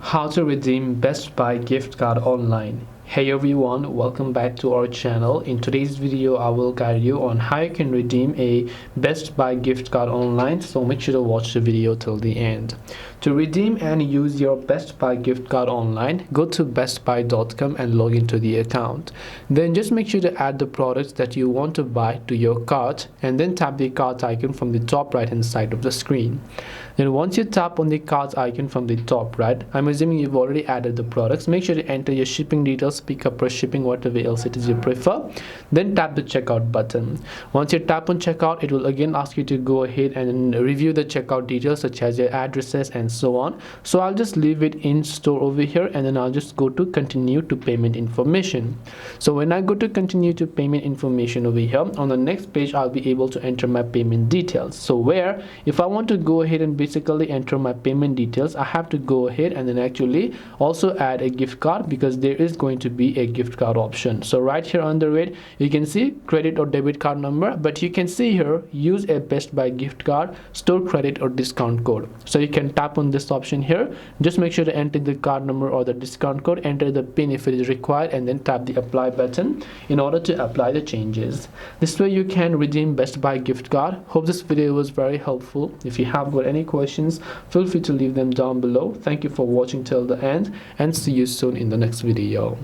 How to redeem Best Buy gift card online. Hey everyone, welcome back to our channel. In today's video I will guide you on how you can redeem a Best Buy gift card online, so make sure to watch the video till the end. To redeem and use your Best Buy gift card online, go to bestbuy.com and log into the account. Then just make sure to add the products that you want to buy to your cart and then tap the cart icon from the top right hand side of the screen. Then once you tap on the cart icon from the top right, I'm assuming you've already added the products. Make sure to enter your shipping details, pickup or shipping, whatever else it is you prefer. Then tap the checkout button. Once you tap on checkout, it will again ask you to go ahead and review the checkout details such as your addresses and so on. So I'll just leave it in store over here and then I'll just go to continue to payment information. So when I go to continue to payment information over here, on the next page I'll be able to enter my payment details. So where if I want to go ahead and basically enter my payment details, I have to go ahead and then actually also add a gift card, because there is going to be a gift card option. So right here under it you can see credit or debit card number, but you can see here use a Best Buy gift card, store credit or discount code. So you can tap on this option here. Just make sure to enter the card number or the discount code, enter the pin if it is required, and then tap the apply button in order to apply the changes. This way you can redeem Best Buy gift card. Hope this video was very helpful. If you have got any questions, feel free to leave them down below. Thank you for watching till the end and see you soon in the next video.